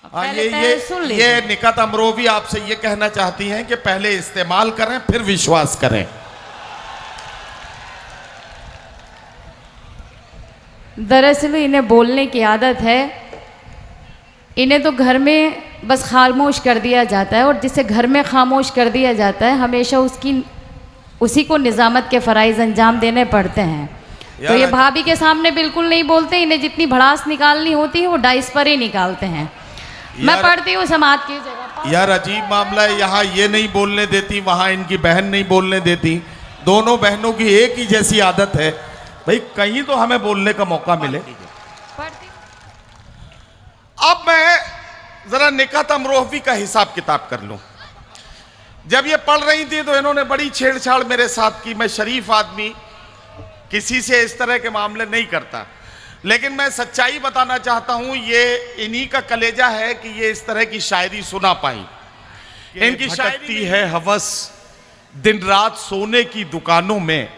हाँ, सुन ये लीजिए। निकात अमरोवी आपसे ये कहना चाहती हैं कि पहले इस्तेमाल करें फिर विश्वास करें। दरअसल इन्हें बोलने की आदत है। इन्हें तो घर में बस खामोश कर दिया जाता है, और जिसे घर में खामोश कर दिया जाता है हमेशा उसी को निजामत के फ़राइज़ अंजाम देने पड़ते हैं। तो ये भाभी के सामने बिल्कुल नहीं बोलते। इन्हें जितनी भड़ास निकालनी होती है वो डाइस पर ही निकालते हैं। मैं पढ़ती हूँ समाज की जगह पर। यार अजीब मामला है, यहाँ ये नहीं बोलने देती, वहाँ इनकी बहन नहीं बोलने देती। दोनों बहनों की एक ही जैसी आदत है। भाई कहीं तो हमें बोलने का मौका मिले। अब मैं जरा निकात अमरोवी का हिसाब किताब कर लूं। जब ये पढ़ रही थी तो इन्होंने बड़ी छेड़छाड़ मेरे साथ की। मैं शरीफ आदमी, किसी से इस तरह के मामले नहीं करता, लेकिन मैं सच्चाई बताना चाहता हूं। ये इन्हीं का कलेजा है कि ये इस तरह की शायरी सुना पाई। इनकी शायरी है हवस दिन रात सोने की दुकानों में,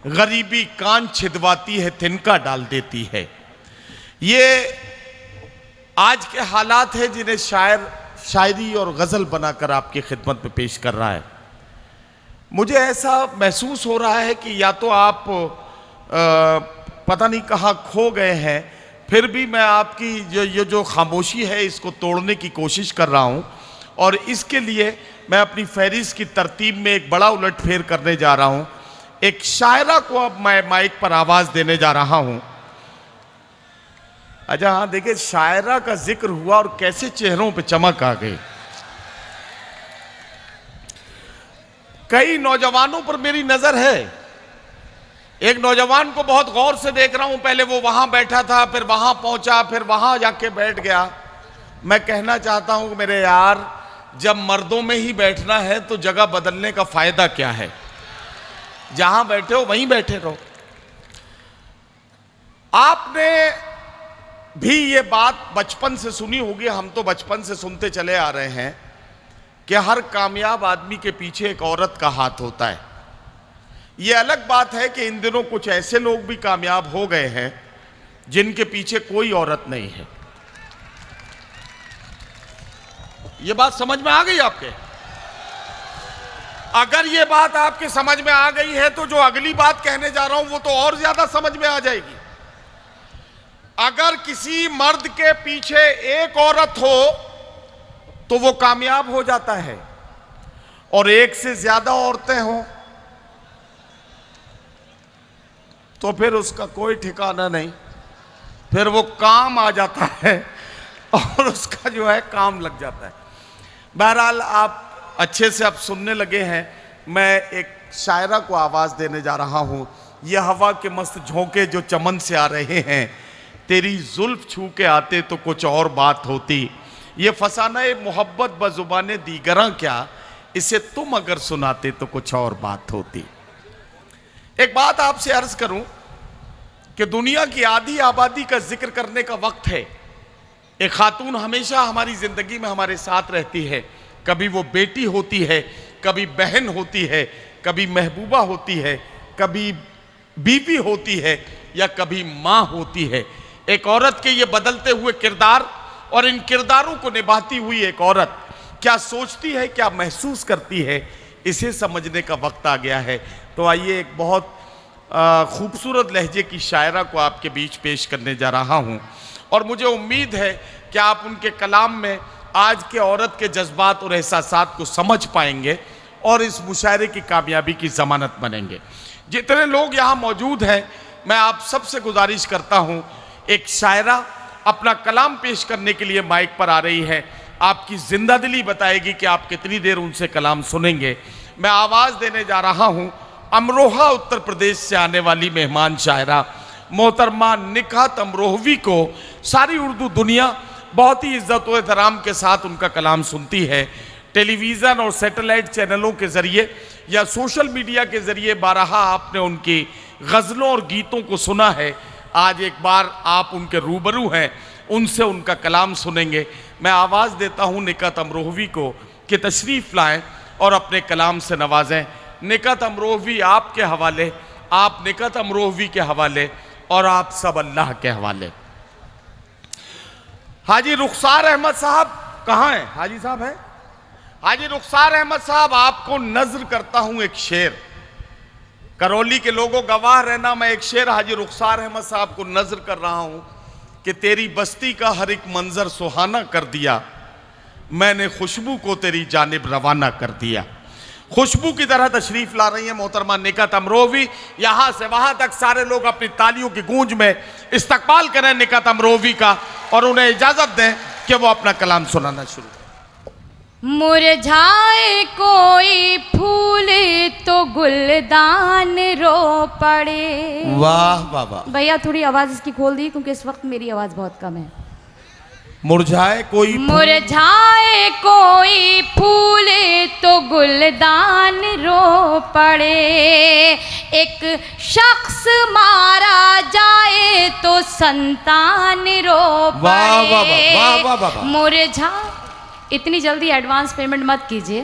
गरीबी कान छिदवाती है तिनका डाल देती है। ये आज के हालात है जिन्हें शायर शायरी और गजल बनाकर आपकी खिदमत में पेश कर रहा है। मुझे ऐसा महसूस हो रहा है कि या तो आप पता नहीं कहाँ खो गए हैं, फिर भी मैं आपकी ये जो खामोशी है इसको तोड़ने की कोशिश कर रहा हूँ। और इसके लिए मैं अपनी फहरिस्त की तरतीब में एक बड़ा उलटफेर करने जा रहा हूँ। एक शायरा को अब मैं माइक पर आवाज़ देने जा रहा हूँ। अच्छा हाँ, देखिए शायरा का जिक्र हुआ और कैसे चेहरों पे चमक आ गई। कई नौजवानों पर मेरी नजर है। एक नौजवान को बहुत गौर से देख रहा हूं। पहले वो वहां बैठा था, फिर वहां पहुंचा, फिर वहां जाके बैठ गया। मैं कहना चाहता हूं कि मेरे यार, जब मर्दों में ही बैठना है तो जगह बदलने का फायदा क्या है? जहां बैठे हो वहीं बैठे रहो। आपने भी ये बात बचपन से सुनी होगी, हम तो बचपन से सुनते चले आ रहे हैं कि हर कामयाब आदमी के पीछे एक औरत का हाथ होता है। ये अलग बात है कि इन दिनों कुछ ऐसे लोग भी कामयाब हो गए हैं जिनके पीछे कोई औरत नहीं है। ये बात समझ में आ गई आपके? अगर ये बात आपके समझ में आ गई है तो जो अगली बात कहने जा रहा हूं वो तो और ज्यादा समझ में आ जाएगी। अगर किसी मर्द के पीछे एक औरत हो तो वो कामयाब हो जाता है, और एक से ज्यादा औरतें हों तो फिर उसका कोई ठिकाना नहीं। फिर वो काम आ जाता है और उसका जो है काम लग जाता है। बहरहाल आप अच्छे से अब सुनने लगे हैं। मैं एक शायरा को आवाज देने जा रहा हूं। यह हवा के मस्त झोंके जो चमन से आ रहे हैं, तेरी जुल्फ छू के आते तो कुछ और बात होती। ये फसाना मोहब्बत बजुबाने दीगरा क्या, इसे तुम अगर सुनाते तो कुछ और बात होती। एक बात आपसे अर्ज करूं कि दुनिया की आधी आबादी का जिक्र करने का वक्त है। एक खातून हमेशा हमारी जिंदगी में हमारे साथ रहती है। कभी वो बेटी होती है, कभी बहन होती है, कभी महबूबा होती है, कभी बीवी होती है, या कभी माँ होती है। एक औरत के ये बदलते हुए किरदार और इन किरदारों को निभाती हुई एक औरत क्या सोचती है, क्या महसूस करती है, इसे समझने का वक्त आ गया है। तो आइए एक बहुत खूबसूरत लहजे की शायरा को आपके बीच पेश करने जा रहा हूँ। और मुझे उम्मीद है कि आप उनके कलाम में आज के औरत के जज्बात और एहसासात को समझ पाएंगे और इस मुशायरे की कामयाबी की ज़मानत बनेंगे। जितने लोग यहाँ मौजूद हैं, मैं आप सबसे गुजारिश करता हूँ, एक शायरा अपना कलाम पेश करने के लिए माइक पर आ रही है। आपकी जिंदादिली बताएगी कि आप कितनी देर उनसे कलाम सुनेंगे। मैं आवाज़ देने जा रहा हूँ अमरोहा उत्तर प्रदेश से आने वाली मेहमान शायरा मोहतरमा निकात अमरोहवी को। सारी उर्दू दुनिया बहुत ही इज्जत व एहतराम के साथ उनका कलाम सुनती है। टेलीविज़न और सैटेलाइट चैनलों के ज़रिए या सोशल मीडिया के ज़रिए बारहा आपने उनकी गज़लों और गीतों को सुना है। आज एक बार आप उनके रूबरू हैं, उनसे उनका कलाम सुनेंगे। मैं आवाज़ देता हूँ निकात अमरोहवी को कि तशरीफ़ लाएं और अपने कलाम से नवाजें। निकात अमरोहवी आपके हवाले, आप निकात अमरोहवी के हवाले, और आप सब अल्लाह के हवाले। हाजी रुखसार अहमद साहब कहाँ हैं? हाजी साहब हैं? हाजी रुखसार अहमद साहब, आपको नज्र करता हूं एक शेर। करौली के लोगों गवाह रहना, मैं एक शेर हाजी रुखसार अहमद साहब को नज्र कर रहा हूं कि तेरी बस्ती का हर एक मंजर सुहाना कर दिया, मैंने खुशबू को तेरी जानिब रवाना कर दिया। खुशबू की तरह तशरीफ ला रही है मोहतरमा निकत अमरोवी। यहां से वहां तक सारे लोग अपनी तालियों की गूंज में इस्तकबाल करें निकत अमरोवी का और उन्हें इजाजत दें कि वो अपना कलाम सुनाना शुरू करें। मुरझाए कोई फूल तो गुलदान रो पड़े। वाह वाह वाह भैया थोड़ी आवाज इसकी खोल दी क्योंकि इस वक्त मेरी आवाज बहुत कम है। मुरझाए कोई फूल तो गुलदान रो पड़े, एक शख्स मारा जाए तो संतान रो पड़े। मुरझा, इतनी जल्दी एडवांस पेमेंट मत कीजिए,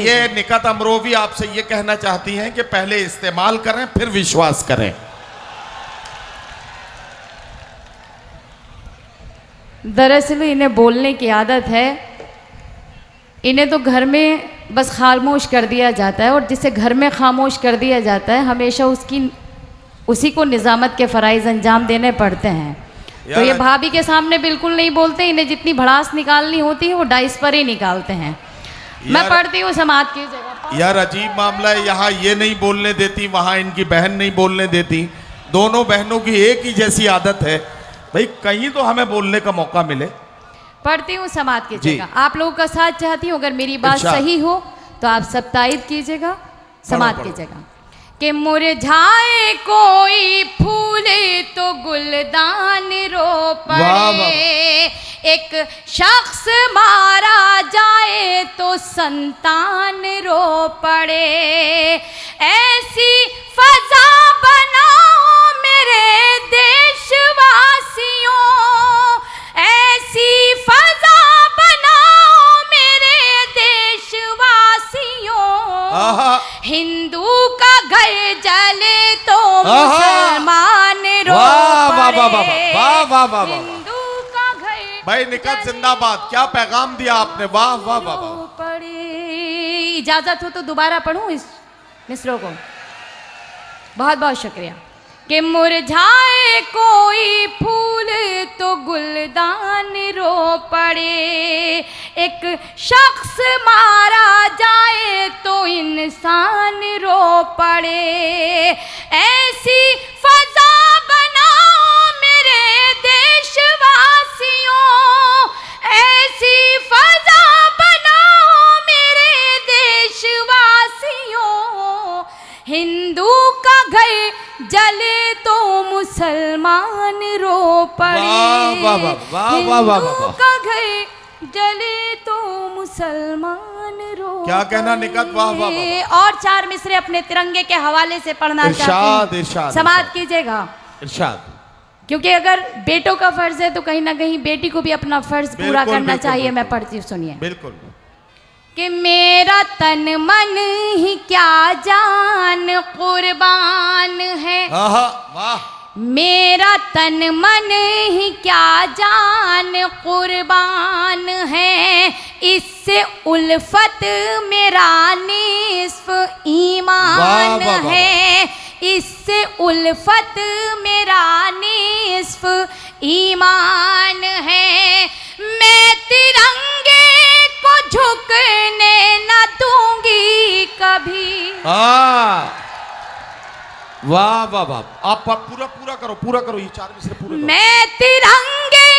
ये निकत अमरोवी आपसे ये कहना चाहती हैं कि पहले इस्तेमाल करें फिर विश्वास करें। दरअसल इन्हें बोलने की आदत है, इन्हें तो घर में बस खामोश कर दिया जाता है और जिसे घर में खामोश कर दिया जाता है हमेशा उसी को निज़ामत के फ़राइज़ अंजाम देने पड़ते हैं। तो ये भाभी के सामने बिल्कुल नहीं बोलते, इन्हें जितनी भड़ास निकालनी होती है वो डाइस पर ही निकालते हैं। मैं पढ़ती हूँ समाज की जगह। यार अजीब मामला है, यहाँ ये नहीं बोलने देती, वहाँ इनकी बहन नहीं बोलने देती। दोनों बहनों की एक ही जैसी आदत है, भाई कहीं तो हमें बोलने का मौका मिले। पढ़ती हूँ समाज की जगह, आप लोगों का साथ चाहती हूँ, अगर मेरी बात सही हो तो आप सब तायद कीजिएगा। समाज की जगह कि मुरझाए कोई फूल तो गुलदान रो पड़े, एक शख्स मारा जाए तो संतान रो पड़े, ऐसी फजा बनाओ मेरे देशवासियों, ऐसी फजा बनाओ मेरे देशवासियों, हिंदू का घर जले तो मुसलमान रो पड़े, हिंदू का घर। भाई निकत जिंदाबाद, क्या पैगाम दिया आपने, वाह वाह वाह पड़े। इजाजत हो तो दोबारा पढ़ूं इस मिसरों को? बहुत बहुत शुक्रिया। कि मुरझाए कोई फूल तो गुलदान रो पड़े, एक शख्स मारा जाए तो इंसान रो पड़े, ऐसी फजा बनाओ मेरे देशवासियों, ऐसी फजा बनाओ मेरे देशवासियों, हिंदू का घर जले तो मुसलमान रो पड़े, हिंदू का घर जले तो मुसलमान रो। क्या कहना निकत, वाह वाह वाह। और चार मिसरे अपने तिरंगे के हवाले से पढ़ना चाहते हैं, समाप्त कीजिएगा। इरशाद। क्योंकि अगर बेटों का फर्ज है तो कहीं ना कहीं बेटी को भी अपना फर्ज पूरा करना चाहिए। मैं पढ़ती हूँ, सुनिए। बिल्कुल। कि मेरा तन मन ही क्या जान कुर्बान है, वाह। मेरा तन मन ही क्या जान कुर्बान है, इससे उल्फत मेरा निस्फ ईमान है, इससे उल्फत मेरा निस्फ ईमान है, मैं तिरंगे को झुकने न दूंगी कभी। वाह वाह वाह, आप पूरा करो ये चार मिसरे पूरे करो। मैं तिरंगे,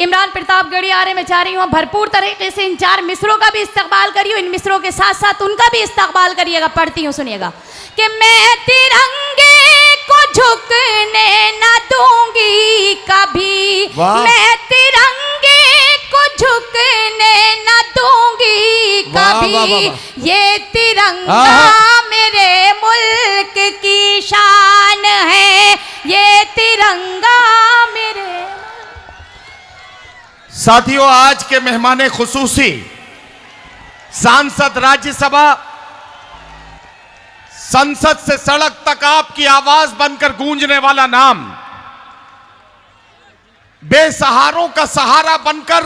इमरान प्रतापगढ़ी आ रहे, मैं चाह रही हूँ भरपूर तरीके से इन चार मिसरों का भी इस्तकबाल करिए, इन मिसरों के साथ साथ उनका भी इस्तकबाल करिएगा। पढ़ती हूँ, सुनिएगा। कि मैं तिरंगे को झुकने न दूंगी कभी, मैं तिरंगे को झुकने न दूंगी कभी, ये तिरंगा मेरे मुल्क की शान है, ये तिरंगा मेरे। साथियों, आज के मेहमान खुसूसी सांसद राज्यसभा, संसद से सड़क तक आपकी आवाज बनकर गूंजने वाला नाम बेसहारों का सहारा बनकर,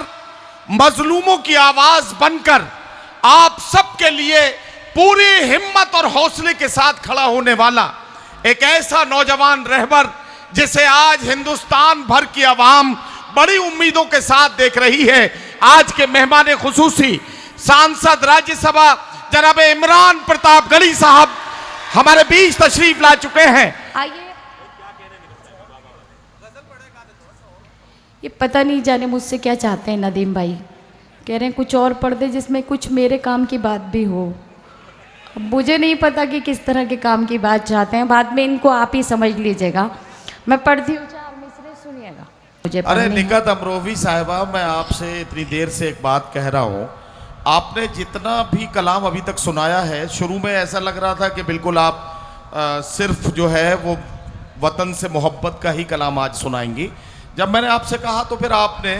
मजलूमों की आवाज बनकर आप सबके लिए पूरी हिम्मत और हौसले के साथ खड़ा होने वाला एक ऐसा नौजवान रहबर जिसे आज हिंदुस्तान भर की आवाम बड़ी उम्मीदों के साथ देख रही है। आज के मेहमान खुसूसी सांसद राज्यसभा जनाब इमरान प्रताप गली साहब हमारे बीच तशरीफ ला चुके हैं। आइए। ये पता नहीं जाने मुझसे क्या चाहते हैं नदीम भाई, कह रहे हैं कुछ और पढ़ दे जिसमें कुछ मेरे काम की बात भी हो। अब मुझे नहीं पता कि किस तरह के काम की बात चाहते हैं, बाद में इनको आप ही समझ लीजिएगा। मैं पढ़ती हूँ, 4 मिसरे सुनिएगा। मुझे अरे निकत अमरोवी साहिबा, मैं आपसे इतनी देर से एक बात कह रहा हूँ। आपने जितना भी कलाम अभी तक सुनाया है, शुरू में ऐसा लग रहा था कि बिल्कुल आप सिर्फ जो है वो वतन से मोहब्बत का ही कलाम आज सुनाएंगी। जब मैंने आपसे कहा तो फिर आपने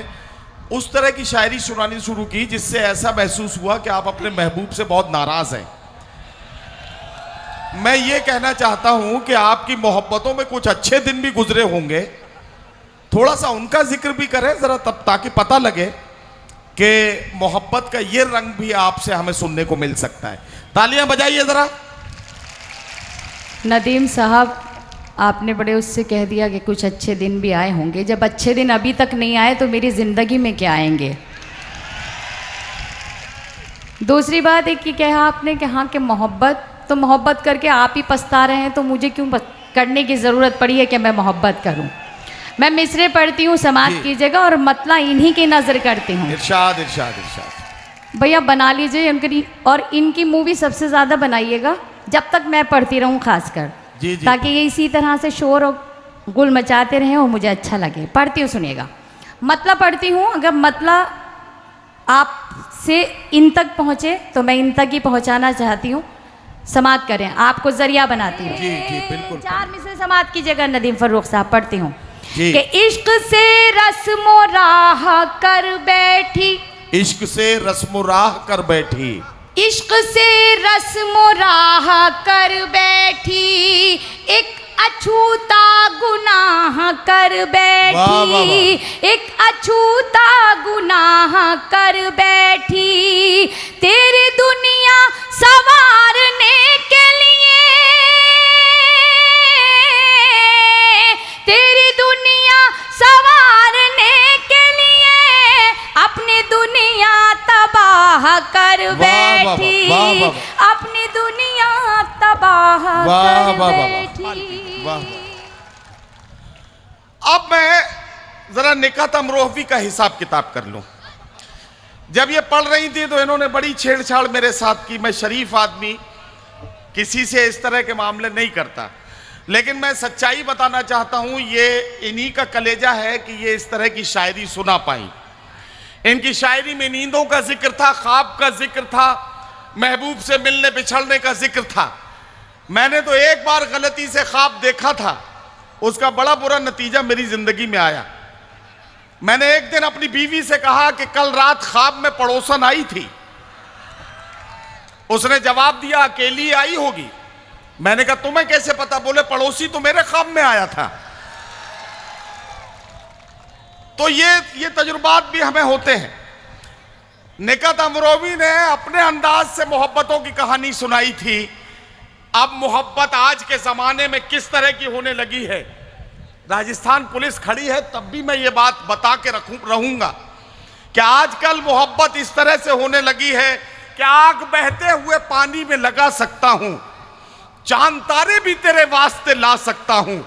उस तरह की शायरी सुनानी शुरू की जिससे ऐसा महसूस हुआ कि आप अपने महबूब से बहुत नाराज हैं। मैं ये कहना चाहता हूं कि आपकी मोहब्बतों में कुछ अच्छे दिन भी गुजरे होंगे, थोड़ा सा उनका जिक्र भी करें जरा, तब ताकि पता लगे कि मोहब्बत का ये रंग भी आपसे हमें सुनने को मिल सकता है। तालियां बजाइए जरा। नदीम साहब, आपने बड़े उससे कह दिया कि कुछ अच्छे दिन भी आए होंगे। जब अच्छे दिन अभी तक नहीं आए तो मेरी ज़िंदगी में क्या आएंगे। दूसरी बात एक कि कहा आपने कि हाँ कि मोहब्बत, तो मोहब्बत करके आप ही पछता रहे हैं, तो मुझे क्यों करने की ज़रूरत पड़ी है कि मैं मोहब्बत करूं। मैं मिसरे पढ़ती हूँ, समाप्त कीजिएगा, और मतला इन्हीं की नज़र करती हूँ। इरशाद इरशाद इरशाद। भैया बना लीजिए उनकी, और इनकी मूवी सबसे ज़्यादा बनाइएगा जब तक मैं पढ़ती रहूँ, खासकर जी जी। ताकि ये इसी तरह से शोर और गुल मचाते रहें और मुझे अच्छा लगे। पढ़ती हूँ, सुनिएगा। मतलब पढ़ती हूँ, अगर मतलब आपसे इन तक पहुँचे तो मैं इन तक ही पहुँचाना चाहती हूँ। समाप्त करें, आपको जरिया बनाती हूँ। जी जी बिल्कुल। 4 मिसरे समाप्त कीजिएगा नदीम फर्रुख साहब। पढ़ती हूँ जी। कि इश्क से रस्मो राह कर बैठी, इश्क से रस्म राह कर बैठी, इश्क से रस्म राह कर बैठी, एक अछूता गुनाह कर बैठी, वाह, वाह, वाह। एक अछूता गुनाह कर बैठी, तेरी दुनिया संवारने के लिए, तेरी दुनिया संवारने के लिए अपनी दुनिया तबाह कर बैठी, वाह, वाह, वाह। अपनी दुनिया तबाह वाह, कर वाह, वाह, बैठी। वाह। अब मैं जरा निकत अमरोहवी का हिसाब किताब कर लूं। जब ये पढ़ रही थी तो इन्होंने बड़ी छेड़छाड़ मेरे साथ की। मैं शरीफ आदमी, किसी से इस तरह के मामले नहीं करता, लेकिन मैं सच्चाई बताना चाहता हूं, ये इन्हीं का कलेजा है कि ये इस तरह की शायरी सुना पाई। इनकी शायरी में नींदों का जिक्र था, ख्वाब का जिक्र था, महबूब से मिलने बिछड़ने का जिक्र था। मैंने तो एक बार गलती से ख्वाब देखा था, उसका बड़ा बुरा नतीजा मेरी जिंदगी में आया। मैंने एक दिन अपनी बीवी से कहा कि कल रात ख्वाब में पड़ोसन आई थी। उसने जवाब दिया अकेली आई होगी। मैंने कहा तुम्हें कैसे पता? बोले पड़ोसी तो मेरे ख्वाब में आया था। तो ये तजुर्बात भी हमें होते हैं। निकत अमरोवी ने अपने अंदाज से मोहब्बतों की कहानी सुनाई थी। अब मोहब्बत आज के जमाने में किस तरह की होने लगी है, राजस्थान पुलिस खड़ी है तब भी मैं ये बात बता के रहूंगा कि आजकल मोहब्बत इस तरह से होने लगी है कि आग बहते हुए पानी में लगा सकता हूं, चांद तारे भी तेरे वास्ते ला सकता हूं।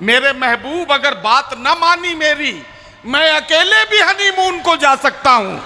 मेरे महबूब अगर बात न मानी मेरी, मैं अकेले भी हनीमून को जा सकता हूं।